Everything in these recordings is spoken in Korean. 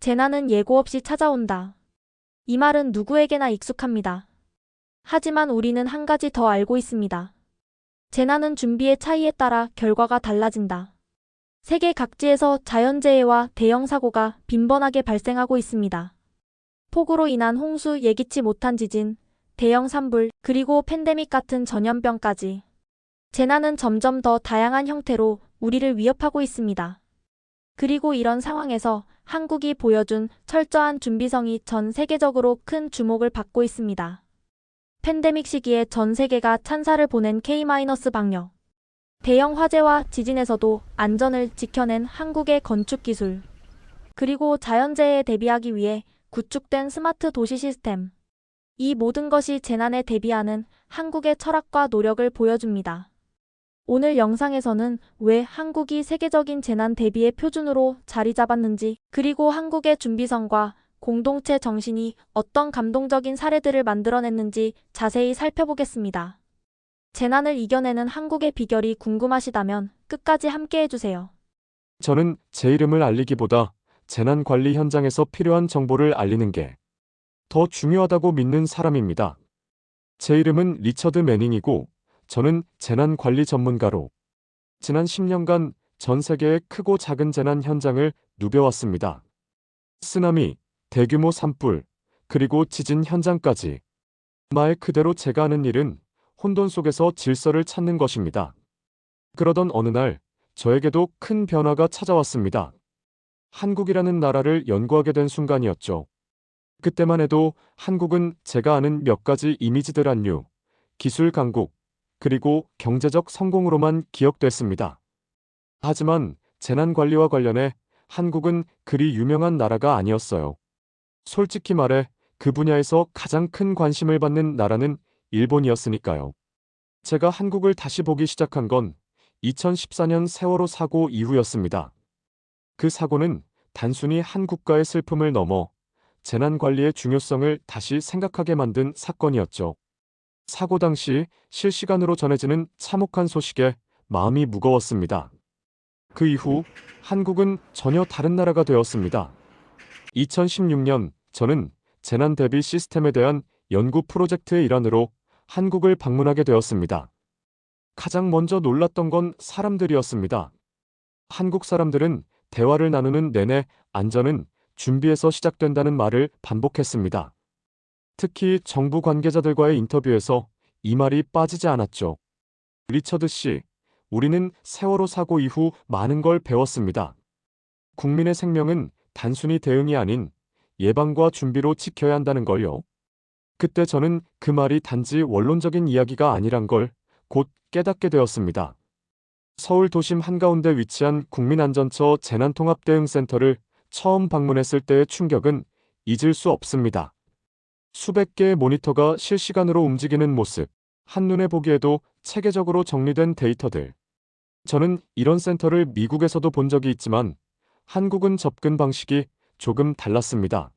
재난은 예고 없이 찾아온다. 이 말은 누구에게나 익숙합니다. 하지만 우리는 한 가지 더 알고 있습니다. 재난은 준비의 차이에 따라 결과가 달라진다. 세계 각지에서 자연재해와 대형 사고가 빈번하게 발생하고 있습니다. 폭우로 인한 홍수, 예기치 못한 지진, 대형 산불, 그리고 팬데믹 같은 전염병까지. 재난은 점점 더 다양한 형태로 우리를 위협하고 있습니다. 그리고 이런 상황에서 한국이 보여준 철저한 준비성이 전 세계적으로 큰 주목을 받고 있습니다. 팬데믹 시기에 전 세계가 찬사를 보낸 K-방역. 대형 화재와 지진에서도 안전을 지켜낸 한국의 건축 기술. 그리고 자연재해에 대비하기 위해 구축된 스마트 도시 시스템. 이 모든 것이 재난에 대비하는 한국의 철학과 노력을 보여줍니다. 오늘 영상에서는 왜 한국이 세계적인 재난 대비의 표준으로 자리 잡았는지, 그리고 한국의 준비성과 공동체 정신이 어떤 감동적인 사례들을 만들어냈는지 자세히 살펴보겠습니다. 재난을 이겨내는 한국의 비결이 궁금하시다면 끝까지 함께해주세요. 저는 제 이름을 알리기보다 재난 관리 현장에서 필요한 정보를 알리는 게 더 중요하다고 믿는 사람입니다. 제 이름은 리처드 매닝이고 저는 재난 관리 전문가로 지난 10년간 전 세계의 크고 작은 재난 현장을 누벼왔습니다. 쓰나미, 대규모 산불, 그리고 지진 현장까지. 말 그대로 제가 하는 일은 혼돈 속에서 질서를 찾는 것입니다. 그러던 어느 날 저에게도 큰 변화가 찾아왔습니다. 한국이라는 나라를 연구하게 된 순간이었죠. 그때만 해도 한국은 제가 아는 몇 가지 이미지들 한류, 기술 강국, 그리고 경제적 성공으로만 기억됐습니다. 하지만 재난 관리와 관련해 한국은 그리 유명한 나라가 아니었어요. 솔직히 말해 그 분야에서 가장 큰 관심을 받는 나라는 일본이었으니까요. 제가 한국을 다시 보기 시작한 건 2014년 세월호 사고 이후였습니다. 그 사고는 단순히 한 국가의 슬픔을 넘어 재난 관리의 중요성을 다시 생각하게 만든 사건이었죠. 사고 당시 실시간으로 전해지는 참혹한 소식에 마음이 무거웠습니다. 그 이후 한국은 전혀 다른 나라가 되었습니다. 2016년 저는 재난 대비 시스템에 대한 연구 프로젝트의 일환으로 한국을 방문하게 되었습니다. 가장 먼저 놀랐던 건 사람들이었습니다. 한국 사람들은 대화를 나누는 내내 안전은 준비에서 시작된다는 말을 반복했습니다. 특히 정부 관계자들과의 인터뷰에서 이 말이 빠지지 않았죠. 리처드 씨, 우리는 세월호 사고 이후 많은 걸 배웠습니다. 국민의 생명은 단순히 대응이 아닌 예방과 준비로 지켜야 한다는 걸요. 그때 저는 그 말이 단지 원론적인 이야기가 아니란 걸 곧 깨닫게 되었습니다. 서울 도심 한가운데 위치한 국민안전처 재난통합대응센터를 처음 방문했을 때의 충격은 잊을 수 없습니다. 수백 개의 모니터가 실시간으로 움직이는 모습, 한눈에 보기에도 체계적으로 정리된 데이터들. 저는 이런 센터를 미국에서도 본 적이 있지만 한국은 접근 방식이 조금 달랐습니다.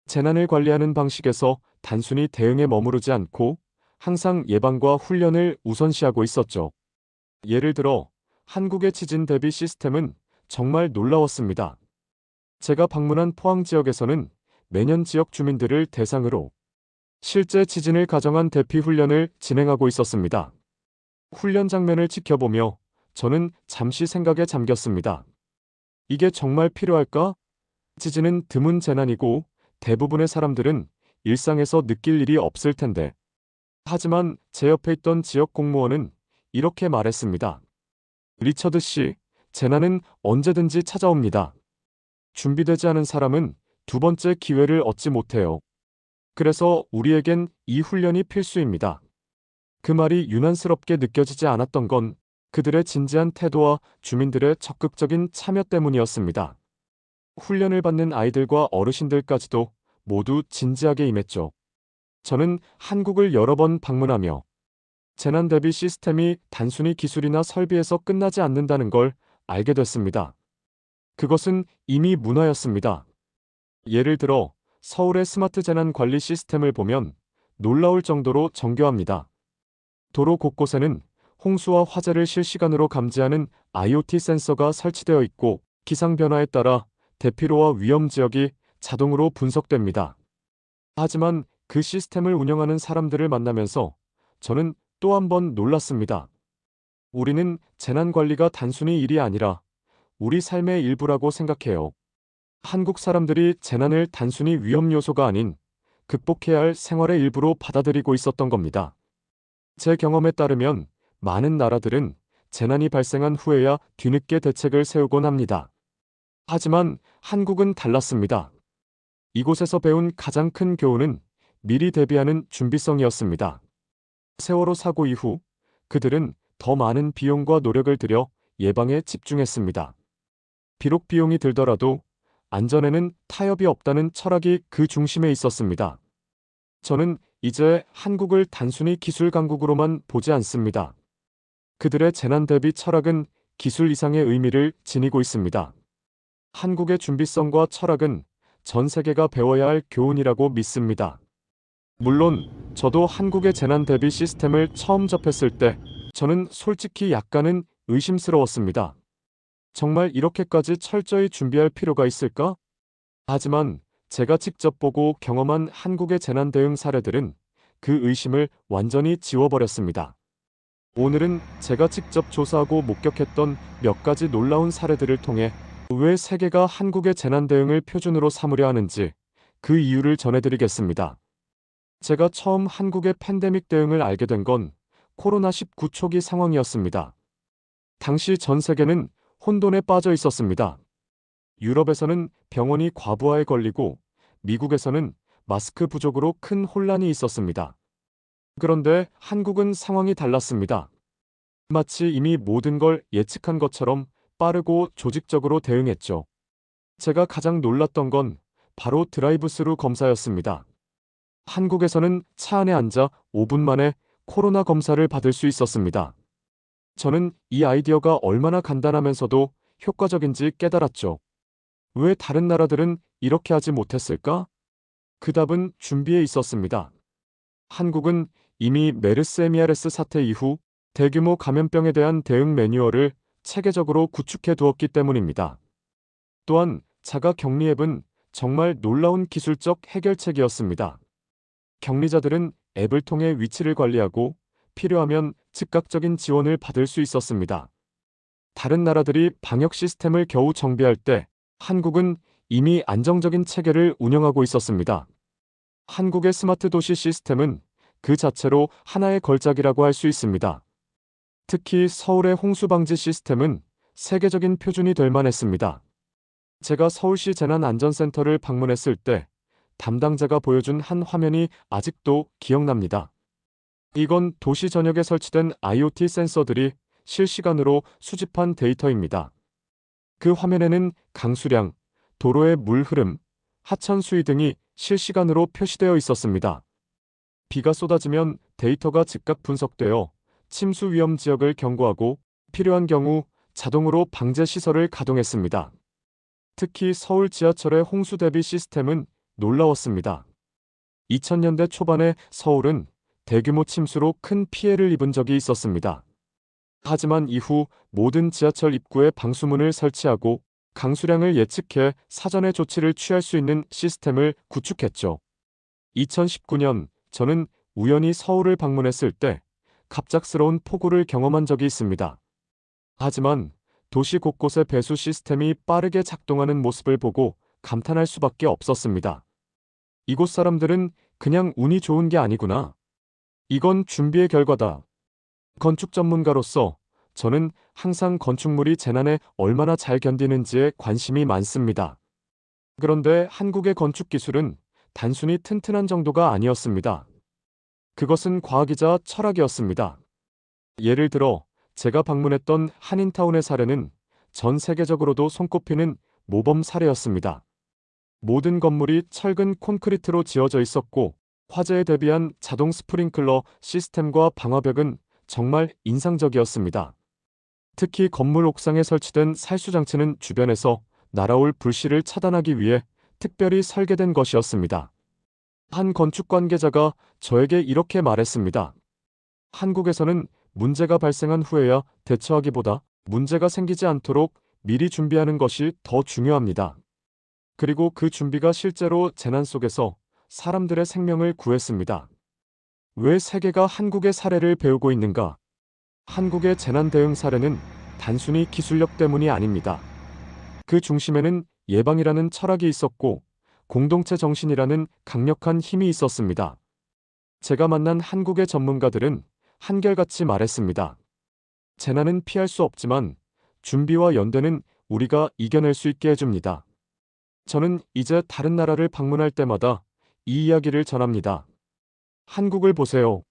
재난을 관리하는 방식에서 단순히 대응에 머무르지 않고 항상 예방과 훈련을 우선시하고 있었죠. 예를 들어 한국의 지진 대비 시스템은 정말 놀라웠습니다. 제가 방문한 포항 지역에서는 매년 지역 주민들을 대상으로 실제 지진을 가정한 대피 훈련을 진행하고 있었습니다. 훈련 장면을 지켜보며 저는 잠시 생각에 잠겼습니다. 이게 정말 필요할까? 지진은 드문 재난이고 대부분의 사람들은 일상에서 느낄 일이 없을 텐데. 하지만 제 옆에 있던 지역 공무원은 이렇게 말했습니다. 리처드 씨, 재난은 언제든지 찾아옵니다. 준비되지 않은 사람은 두 번째 기회를 얻지 못해요. 그래서 우리에겐 이 훈련이 필수입니다. 그 말이 유난스럽게 느껴지지 않았던 건 그들의 진지한 태도와 주민들의 적극적인 참여 때문이었습니다. 훈련을 받는 아이들과 어르신들까지도 모두 진지하게 임했죠. 저는 한국을 여러 번 방문하며 재난 대비 시스템이 단순히 기술이나 설비에서 끝나지 않는다는 걸 알게 됐습니다. 그것은 이미 문화였습니다. 예를 들어 서울의 스마트 재난 관리 시스템을 보면 놀라울 정도로 정교합니다. 도로 곳곳에는 홍수와 화재를 실시간으로 감지하는 IoT 센서가 설치되어 있고 기상 변화에 따라 대피로와 위험 지역이 자동으로 분석됩니다. 하지만 그 시스템을 운영하는 사람들을 만나면서 저는 또 한 번 놀랐습니다. 우리는 재난 관리가 단순히 일이 아니라 우리 삶의 일부라고 생각해요. 한국 사람들이 재난을 단순히 위험 요소가 아닌 극복해야 할 생활의 일부로 받아들이고 있었던 겁니다. 제 경험에 따르면 많은 나라들은 재난이 발생한 후에야 뒤늦게 대책을 세우곤 합니다. 하지만 한국은 달랐습니다. 이곳에서 배운 가장 큰 교훈은 미리 대비하는 준비성이었습니다. 세월호 사고 이후 그들은 더 많은 비용과 노력을 들여 예방에 집중했습니다. 비록 비용이 들더라도 안전에는 타협이 없다는 철학이 그 중심에 있었습니다. 저는 이제 한국을 단순히 기술 강국으로만 보지 않습니다. 그들의 재난 대비 철학은 기술 이상의 의미를 지니고 있습니다. 한국의 준비성과 철학은 전 세계가 배워야 할 교훈이라고 믿습니다. 물론 저도 한국의 재난 대비 시스템을 처음 접했을 때 저는 솔직히 약간은 의심스러웠습니다. 정말 이렇게까지 철저히 준비할 필요가 있을까? 하지만 제가 직접 보고 경험한 한국의 재난 대응 사례들은 그 의심을 완전히 지워버렸습니다. 오늘은 제가 직접 조사하고 목격했던 몇 가지 놀라운 사례들을 통해 왜 세계가 한국의 재난 대응을 표준으로 삼으려 하는지 그 이유를 전해드리겠습니다. 제가 처음 한국의 팬데믹 대응을 알게 된 건 코로나19 초기 상황이었습니다. 당시 전 세계는 혼돈에 빠져 있었습니다. 유럽에서는 병원이 과부하에 걸리고 미국에서는 마스크 부족으로 큰 혼란이 있었습니다. 그런데 한국은 상황이 달랐습니다. 마치 이미 모든 걸 예측한 것처럼 빠르고 조직적으로 대응했죠. 제가 가장 놀랐던 건 바로 드라이브스루 검사였습니다. 한국에서는 차 안에 앉아 5분 만에 코로나 검사를 받을 수 있었습니다. 저는 이 아이디어가 얼마나 간단하면서도 효과적인지 깨달았죠. 왜 다른 나라들은 이렇게 하지 못했을까? 그 답은 준비에 있었습니다. 한국은 이미 메르스 MRS 사태 이후 대규모 감염병에 대한 대응 매뉴얼을 체계적으로 구축해 두었기 때문입니다. 또한 자가 격리 앱은 정말 놀라운 기술적 해결책이었습니다. 격리자들은 앱을 통해 위치를 관리하고 필요하면 즉각적인 지원을 받을 수 있었습니다. 다른 나라들이 방역 시스템을 겨우 정비할 때 한국은 이미 안정적인 체계를 운영하고 있었습니다. 한국의 스마트 도시 시스템은 그 자체로 하나의 걸작이라고 할 수 있습니다. 특히 서울의 홍수 방지 시스템은 세계적인 표준이 될 만했습니다. 제가 서울시 재난안전센터를 방문했을 때 담당자가 보여준 한 화면이 아직도 기억납니다. 이건 도시 전역에 설치된 IoT 센서들이 실시간으로 수집한 데이터입니다. 그 화면에는 강수량, 도로의 물 흐름, 하천 수위 등이 실시간으로 표시되어 있었습니다. 비가 쏟아지면 데이터가 즉각 분석되어 침수 위험 지역을 경고하고 필요한 경우 자동으로 방제 시설을 가동했습니다. 특히 서울 지하철의 홍수 대비 시스템은 놀라웠습니다. 2000년대 초반에 서울은 대규모 침수로 큰 피해를 입은 적이 있었습니다. 하지만 이후 모든 지하철 입구에 방수문을 설치하고 강수량을 예측해 사전에 조치를 취할 수 있는 시스템을 구축했죠. 2019년 저는 우연히 서울을 방문했을 때 갑작스러운 폭우를 경험한 적이 있습니다. 하지만 도시 곳곳의 배수 시스템이 빠르게 작동하는 모습을 보고 감탄할 수밖에 없었습니다. 이곳 사람들은 그냥 운이 좋은 게 아니구나. 이건 준비의 결과다. 건축 전문가로서 저는 항상 건축물이 재난에 얼마나 잘 견디는지에 관심이 많습니다. 그런데 한국의 건축 기술은 단순히 튼튼한 정도가 아니었습니다. 그것은 과학이자 철학이었습니다. 예를 들어 제가 방문했던 한인타운의 사례는 전 세계적으로도 손꼽히는 모범 사례였습니다. 모든 건물이 철근 콘크리트로 지어져 있었고 화재에 대비한 자동 스프링클러 시스템과 방화벽은 정말 인상적이었습니다. 특히 건물 옥상에 설치된 살수장치는 주변에서 날아올 불씨를 차단하기 위해 특별히 설계된 것이었습니다. 한 건축 관계자가 저에게 이렇게 말했습니다. 한국에서는 문제가 발생한 후에야 대처하기보다 문제가 생기지 않도록 미리 준비하는 것이 더 중요합니다. 그리고 그 준비가 실제로 재난 속에서 사람들의 생명을 구했습니다. 왜 세계가 한국의 사례를 배우고 있는가? 한국의 재난 대응 사례는 단순히 기술력 때문이 아닙니다. 그 중심에는 예방이라는 철학이 있었고 공동체 정신이라는 강력한 힘이 있었습니다. 제가 만난 한국의 전문가들은 한결같이 말했습니다. 재난은 피할 수 없지만 준비와 연대는 우리가 이겨낼 수 있게 해줍니다. 저는 이제 다른 나라를 방문할 때마다 이 이야기를 전합니다. 한국을 보세요.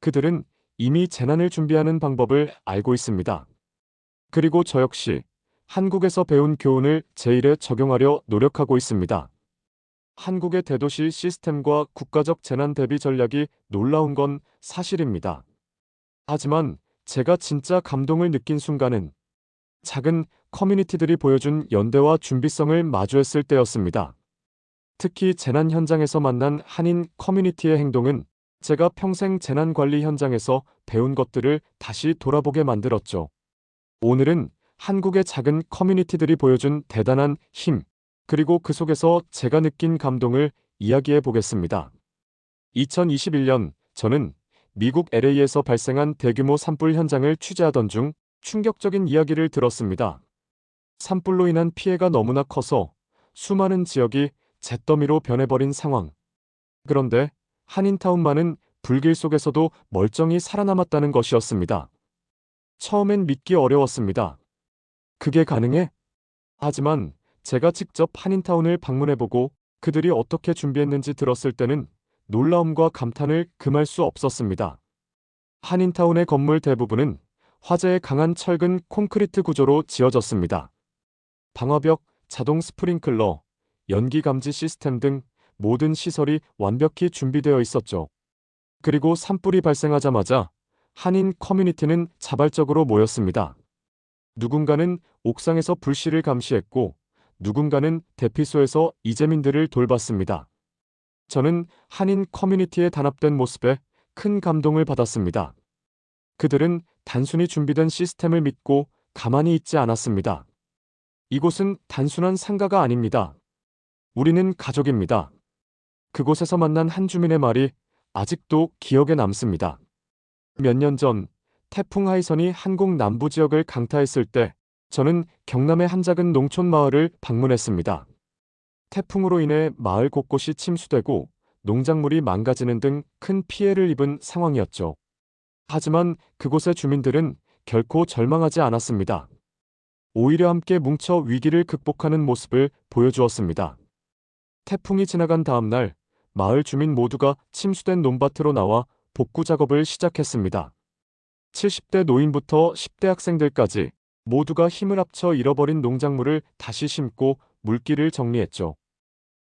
그들은 이미 재난을 준비하는 방법을 알고 있습니다. 그리고 저 역시 한국에서 배운 교훈을 제1에 적용하려 노력하고 있습니다. 한국의 대도시 시스템과 국가적 재난 대비 전략이 놀라운 건 사실입니다. 하지만 제가 진짜 감동을 느낀 순간은 작은 커뮤니티들이 보여준 연대와 준비성을 마주했을 때였습니다. 특히 재난 현장에서 만난 한인 커뮤니티의 행동은 제가 평생 재난 관리 현장에서 배운 것들을 다시 돌아보게 만들었죠. 오늘은 한국의 작은 커뮤니티들이 보여준 대단한 힘, 그리고 그 속에서 제가 느낀 감동을 이야기해 보겠습니다. 2021년 저는 미국 LA에서 발생한 대규모 산불 현장을 취재하던 중 충격적인 이야기를 들었습니다. 산불로 인한 피해가 너무나 커서 수많은 지역이 잿더미로 변해버린 상황. 그런데 한인타운만은 불길 속에서도 멀쩡히 살아남았다는 것이었습니다. 처음엔 믿기 어려웠습니다. 그게 가능해? 하지만 제가 직접 한인타운을 방문해보고 그들이 어떻게 준비했는지 들었을 때는 놀라움과 감탄을 금할 수 없었습니다. 한인타운의 건물 대부분은 화재에 강한 철근 콘크리트 구조로 지어졌습니다. 방화벽, 자동 스프링클러, 연기 감지 시스템 등 모든 시설이 완벽히 준비되어 있었죠. 그리고 산불이 발생하자마자 한인 커뮤니티는 자발적으로 모였습니다. 누군가는 옥상에서 불씨를 감시했고 누군가는 대피소에서 이재민들을 돌봤습니다. 저는 한인 커뮤니티의 단합된 모습에 큰 감동을 받았습니다. 그들은 단순히 준비된 시스템을 믿고 가만히 있지 않았습니다. 이곳은 단순한 상가가 아닙니다. 우리는 가족입니다. 그곳에서 만난 한 주민의 말이 아직도 기억에 남습니다. 몇 년 전 태풍 하이선이 한국 남부 지역을 강타했을 때 저는 경남의 한 작은 농촌 마을을 방문했습니다. 태풍으로 인해 마을 곳곳이 침수되고 농작물이 망가지는 등 큰 피해를 입은 상황이었죠. 하지만 그곳의 주민들은 결코 절망하지 않았습니다. 오히려 함께 뭉쳐 위기를 극복하는 모습을 보여주었습니다. 태풍이 지나간 다음 날 마을 주민 모두가 침수된 논밭으로 나와 복구 작업을 시작했습니다. 70대 노인부터 10대 학생들까지 모두가 힘을 합쳐 잃어버린 농작물을 다시 심고 물길을 정리했죠.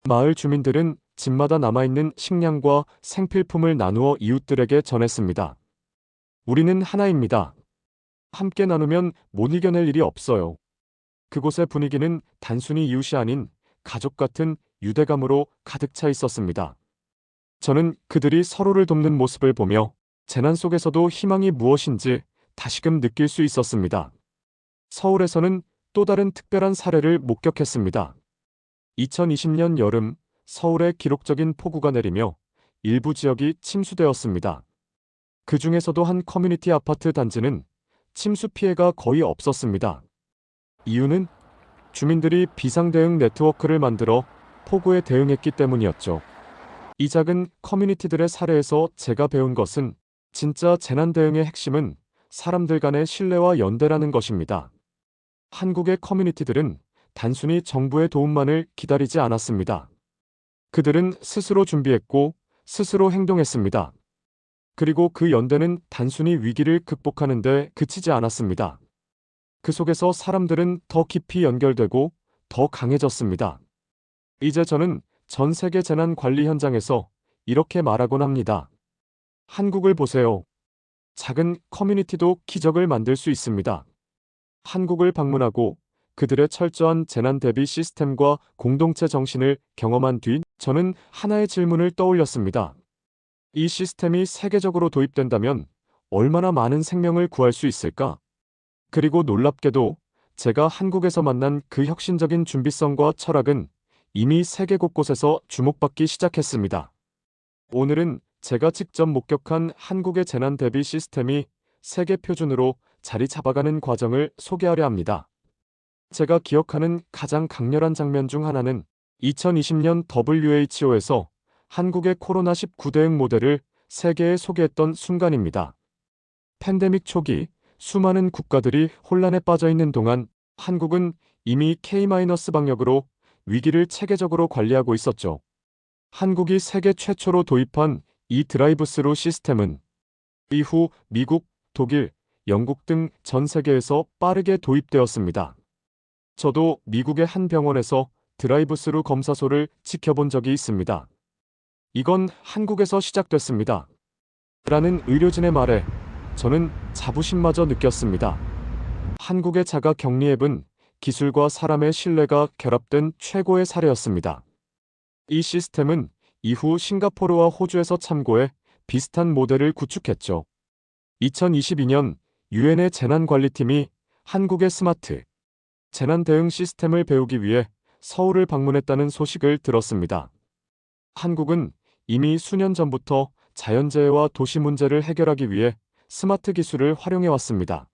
마을 주민들은 집마다 남아있는 식량과 생필품을 나누어 이웃들에게 전했습니다. 우리는 하나입니다. 함께 나누면 못 이겨낼 일이 없어요. 그곳의 분위기는 단순히 이웃이 아닌 가족 같은 유대감으로 가득 차 있었습니다. 저는 그들이 서로를 돕는 모습을 보며 재난 속에서도 희망이 무엇인지 다시금 느낄 수 있었습니다. 서울에서는 또 다른 특별한 사례를 목격했습니다. 2020년 여름 서울에 기록적인 폭우가 내리며 일부 지역이 침수되었습니다. 그 중에서도 한 커뮤니티 아파트 단지는 침수 피해가 거의 없었습니다. 이유는 주민들이 비상대응 네트워크를 만들어 폭우에 대응했기 때문이었죠. 이 작은 커뮤니티들의 사례에서 제가 배운 것은 진짜 재난 대응의 핵심은 사람들 간의 신뢰와 연대라는 것입니다. 한국의 커뮤니티들은 단순히 정부의 도움만을 기다리지 않았습니다. 그들은 스스로 준비했고 스스로 행동했습니다. 그리고 그 연대는 단순히 위기를 극복하는 데 그치지 않았습니다. 그 속에서 사람들은 더 깊이 연결되고 더 강해졌습니다. 이제 저는 전 세계 재난 관리 현장에서 이렇게 말하곤 합니다. 한국을 보세요. 작은 커뮤니티도 기적을 만들 수 있습니다. 한국을 방문하고 그들의 철저한 재난 대비 시스템과 공동체 정신을 경험한 뒤 저는 하나의 질문을 떠올렸습니다. 이 시스템이 세계적으로 도입된다면 얼마나 많은 생명을 구할 수 있을까? 그리고 놀랍게도 제가 한국에서 만난 그 혁신적인 준비성과 철학은 이미 세계 곳곳에서 주목받기 시작했습니다. 오늘은 제가 직접 목격한 한국의 재난 대비 시스템이 세계 표준으로 자리 잡아가는 과정을 소개하려 합니다. 제가 기억하는 가장 강렬한 장면 중 하나는 2020년 WHO에서 한국의 코로나19 대응 모델을 세계에 소개했던 순간입니다. 팬데믹 초기 수많은 국가들이 혼란에 빠져 있는 동안 한국은 이미 K- 방역으로 위기를 체계적으로 관리하고 있었죠. 한국이 세계 최초로 도입한 이 드라이브스루 시스템은 이후 미국, 독일, 영국 등 전 세계에서 빠르게 도입되었습니다. 저도 미국의 한 병원에서 드라이브스루 검사소를 지켜본 적이 있습니다. 이건 한국에서 시작됐습니다. 라는 의료진의 말에 저는 자부심마저 느꼈습니다. 한국의 자가 격리 앱은 기술과 사람의 신뢰가 결합된 최고의 사례였습니다. 이 시스템은 이후 싱가포르와 호주에서 참고해 비슷한 모델을 구축했죠. 2022년 유엔의 재난관리팀이 한국의 스마트 재난 대응 시스템을 배우기 위해 서울을 방문했다는 소식을 들었습니다. 한국은 이미 수년 전부터 자연재해와 도시 문제를 해결하기 위해 스마트 기술을 활용해 왔습니다.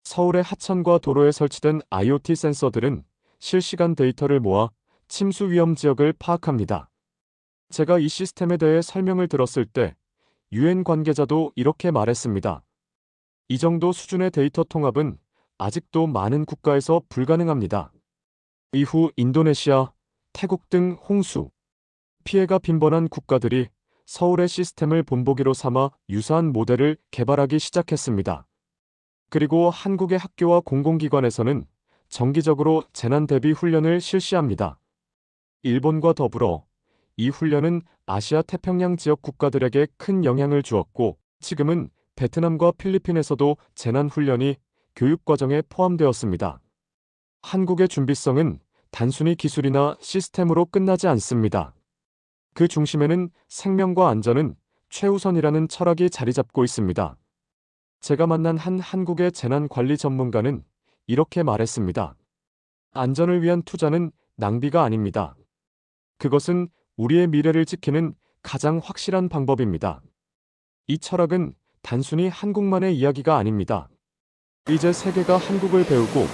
서울의 하천과 도로에 설치된 IoT 센서들은 실시간 데이터를 모아 침수 위험 지역을 파악합니다. 제가 이 시스템에 대해 설명을 들었을 때 유엔 관계자도 이렇게 말했습니다. 이 정도 수준의 데이터 통합은 아직도 많은 국가에서 불가능합니다. 이후 인도네시아, 태국 등 홍수, 피해가 빈번한 국가들이 서울의 시스템을 본보기로 삼아 유사한 모델을 개발하기 시작했습니다. 그리고 한국의 학교와 공공기관에서는 정기적으로 재난 대비 훈련을 실시합니다. 일본과 더불어 이 훈련은 아시아 태평양 지역 국가들에게 큰 영향을 주었고 지금은 베트남과 필리핀에서도 재난 훈련이 교육 과정에 포함되었습니다. 한국의 준비성은 단순히 기술이나 시스템으로 끝나지 않습니다. 그 중심에는 생명과 안전은 최우선이라는 철학이 자리 잡고 있습니다. 제가 만난 한 한국의 재난관리 전문가는 이렇게 말했습니다. 안전을 위한 투자는 낭비가 아닙니다. 그것은 우리의 미래를 지키는 가장 확실한 방법입니다. 이 철학은 단순히 한국만의 이야기가 아닙니다. 이제 세계가 한국을 배우고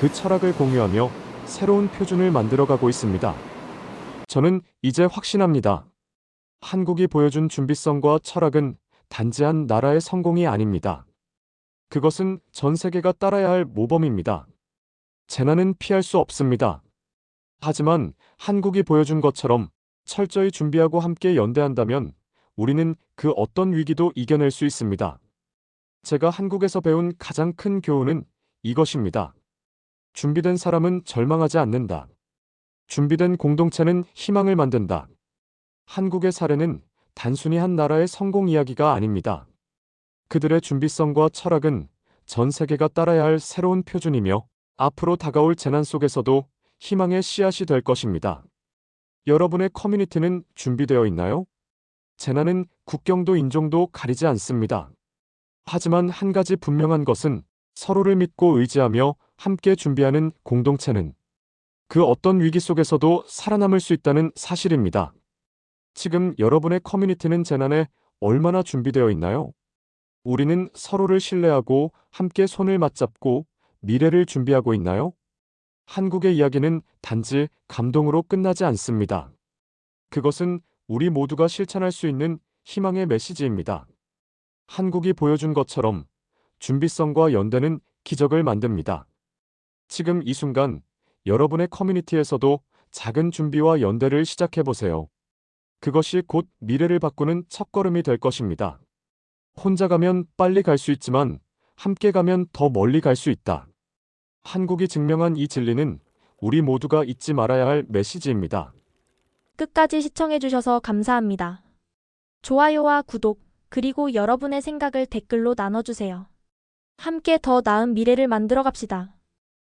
그 철학을 공유하며 새로운 표준을 만들어가고 있습니다. 저는 이제 확신합니다. 한국이 보여준 준비성과 철학은 단지 한 나라의 성공이 아닙니다. 그것은 전 세계가 따라야 할 모범입니다. 재난은 피할 수 없습니다. 하지만 한국이 보여준 것처럼 철저히 준비하고 함께 연대한다면 우리는 그 어떤 위기도 이겨낼 수 있습니다. 제가 한국에서 배운 가장 큰 교훈은 이것입니다. 준비된 사람은 절망하지 않는다. 준비된 공동체는 희망을 만든다. 한국의 사례는 단순히 한 나라의 성공 이야기가 아닙니다. 그들의 준비성과 철학은 전 세계가 따라야 할 새로운 표준이며 앞으로 다가올 재난 속에서도 희망의 씨앗이 될 것입니다. 여러분의 커뮤니티는 준비되어 있나요? 재난은 국경도 인종도 가리지 않습니다. 하지만 한 가지 분명한 것은 서로를 믿고 의지하며 함께 준비하는 공동체는 그 어떤 위기 속에서도 살아남을 수 있다는 사실입니다. 지금 여러분의 커뮤니티는 재난에 얼마나 준비되어 있나요? 우리는 서로를 신뢰하고 함께 손을 맞잡고 미래를 준비하고 있나요? 한국의 이야기는 단지 감동으로 끝나지 않습니다. 그것은 우리 모두가 실천할 수 있는 희망의 메시지입니다. 한국이 보여준 것처럼 준비성과 연대는 기적을 만듭니다. 지금 이 순간 여러분의 커뮤니티에서도 작은 준비와 연대를 시작해 보세요. 그것이 곧 미래를 바꾸는 첫걸음이 될 것입니다. 혼자 가면 빨리 갈 수 있지만 함께 가면 더 멀리 갈 수 있다. 한국이 증명한 이 진리는 우리 모두가 잊지 말아야 할 메시지입니다. 끝까지 시청해주셔서 감사합니다. 좋아요와 구독, 그리고 여러분의 생각을 댓글로 나눠주세요. 함께 더 나은 미래를 만들어 갑시다.